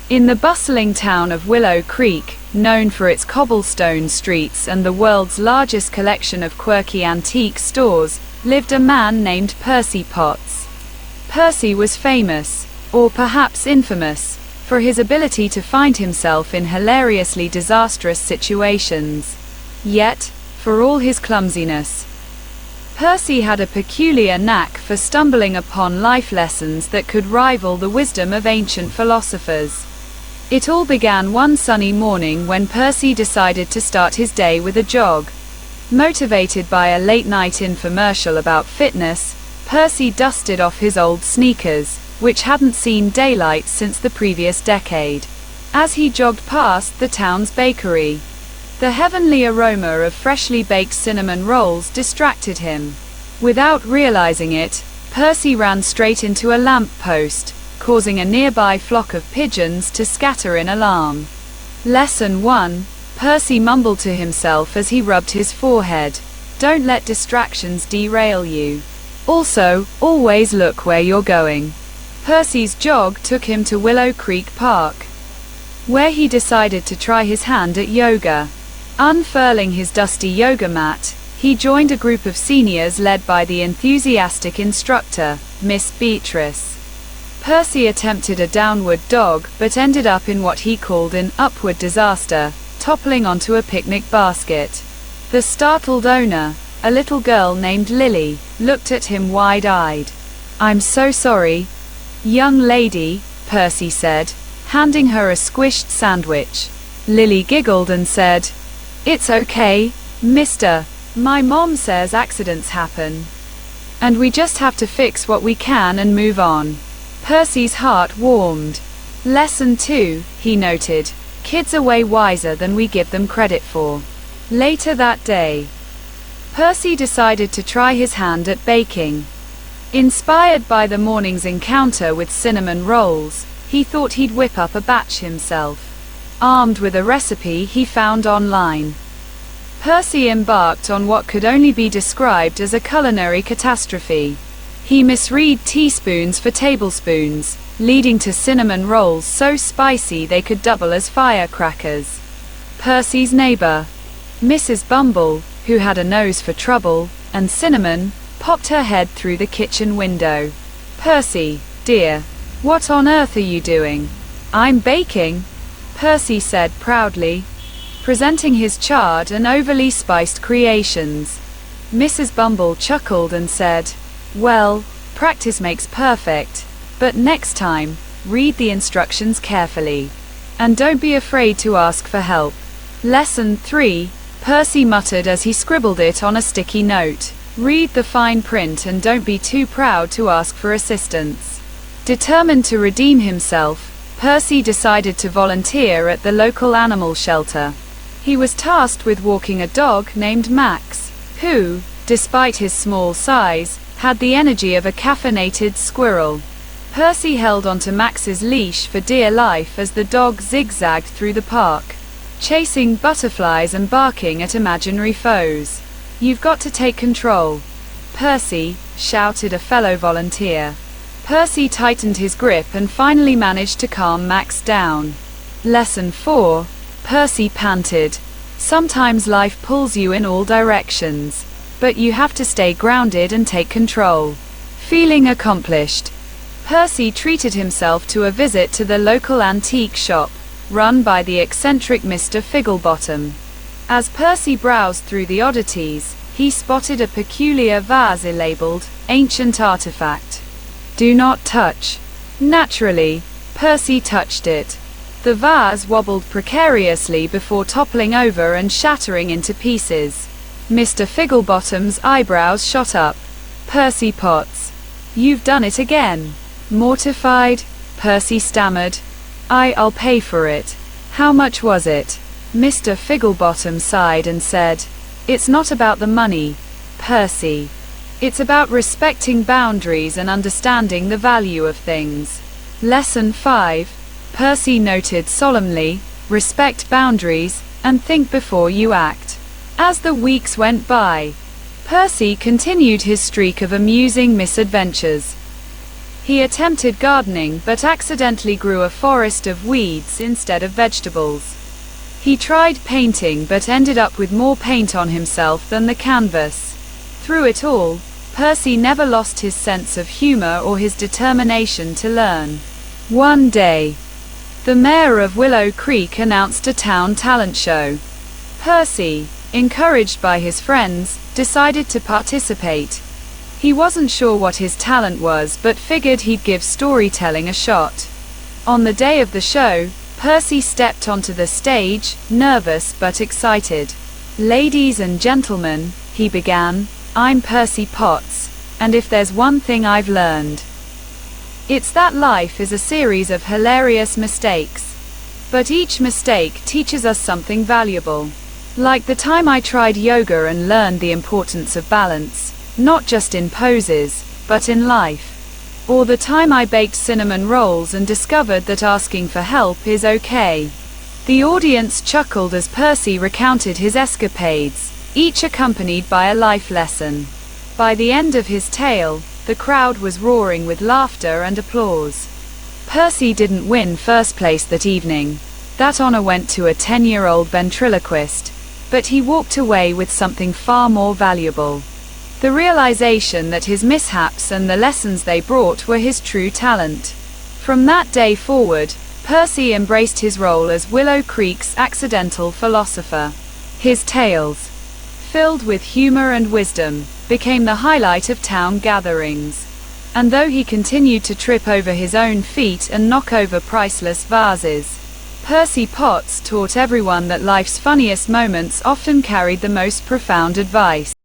In the bustling town of Willow Creek, known for its cobblestone streets and the world's largest collection of quirky antique stores, lived a man named Percy Potts. Percy was famous, or perhaps infamous, for his ability to find himself in hilariously disastrous situations. Yet, for all his clumsiness, Percy had a peculiar knack for stumbling upon life lessons that could rival the wisdom of ancient philosophers. It all began one sunny morning when Percy decided to start his day with a jog. Motivated by a late-night infomercial about fitness, Percy dusted off his old sneakers, which hadn't seen daylight since the previous decade. As he jogged past the town's bakery, the heavenly aroma of freshly baked cinnamon rolls distracted him. Without realizing it, Percy ran straight into a lamp post, causing a nearby flock of pigeons to scatter in alarm. Lesson 1. Percy mumbled to himself as he rubbed his forehead. Don't let distractions derail you. Also, always look where you're going. Percy's jog took him to Willow Creek Park, where he decided to try his hand at yoga. Unfurling his dusty yoga mat, he joined a group of seniors led by the enthusiastic instructor, Miss Beatrice. Percy attempted a downward dog, but ended up in what he called an upward disaster, toppling onto a picnic basket. The startled owner, a little girl named Lily, looked at him wide-eyed. "I'm so sorry, young lady," Percy said, handing her a squished sandwich. Lily giggled and said, "It's okay, mister. My mom says accidents happen, and we just have to fix what we can and move on." Percy's heart warmed. Lesson 2, he noted. Kids are way wiser than we give them credit for. Later that day, Percy decided to try his hand at baking. Inspired by the morning's encounter with cinnamon rolls, he thought he'd whip up a batch himself. Armed with a recipe he found online, Percy embarked on what could only be described as a culinary catastrophe. He misread teaspoons for tablespoons, leading to cinnamon rolls so spicy they could double as firecrackers. Percy's neighbor, Mrs. Bumble, who had a nose for trouble and cinnamon, popped her head through the kitchen window. "Percy, dear, what on earth are you doing?" "I'm baking," Percy said proudly, presenting his charred and overly spiced creations. Mrs. Bumble chuckled and said, "Well, practice makes perfect, but next time, read the instructions carefully. And don't be afraid to ask for help." Lesson 3, Percy muttered as he scribbled it on a sticky note. Read the fine print and don't be too proud to ask for assistance. Determined to redeem himself, Percy decided to volunteer at the local animal shelter. He was tasked with walking a dog named Max, who, despite his small size, had the energy of a caffeinated squirrel. Percy held onto Max's leash for dear life as the dog zigzagged through the park, chasing butterflies and barking at imaginary foes. "You've got to take control, Percy," shouted a fellow volunteer. Percy tightened his grip and finally managed to calm Max down. Lesson 4, Percy panted. Sometimes life pulls you in all directions, but you have to stay grounded and take control. Feeling accomplished, Percy treated himself to a visit to the local antique shop, run by the eccentric Mr. Figglebottom. As Percy browsed through the oddities, he spotted a peculiar vase labeled, "Ancient Artifact. Do not touch." Naturally, Percy touched it. The vase wobbled precariously before toppling over and shattering into pieces. Mr. Figglebottom's eyebrows shot up. "Percy Potts, you've done it again." Mortified, Percy stammered, I'll pay for it. How much was it?" Mr. Figglebottom sighed and said, "It's not about the money, Percy. It's about respecting boundaries and understanding the value of things." Lesson 5, Percy noted solemnly, "Respect boundaries, and think before you act." As the weeks went by, Percy continued his streak of amusing misadventures. He attempted gardening but accidentally grew a forest of weeds instead of vegetables. He tried painting but ended up with more paint on himself than the canvas. Through it all, Percy never lost his sense of humor or his determination to learn. One day, the mayor of Willow Creek announced a town talent show. Percy, encouraged by his friends, decided to participate. He wasn't sure what his talent was but figured he'd give storytelling a shot. On the day of the show, Percy stepped onto the stage, nervous but excited. "Ladies and gentlemen," he began, "I'm Percy Potts, and if there's one thing I've learned, it's that life is a series of hilarious mistakes. But each mistake teaches us something valuable. Like the time I tried yoga and learned the importance of balance, not just in poses, but in life. Or the time I baked cinnamon rolls and discovered that asking for help is okay." The audience chuckled as Percy recounted his escapades, each accompanied by a life lesson. By the end of his tale, the crowd was roaring with laughter and applause. Percy didn't win first place that evening. That honor went to a 10-year-old ventriloquist, but he walked away with something far more valuable. The realization that his mishaps and the lessons they brought were his true talent. From that day forward, Percy embraced his role as Willow Creek's accidental philosopher. His tales, filled with humor and wisdom, became the highlight of town gatherings. And though he continued to trip over his own feet and knock over priceless vases, Percy Potts taught everyone that life's funniest moments often carried the most profound advice.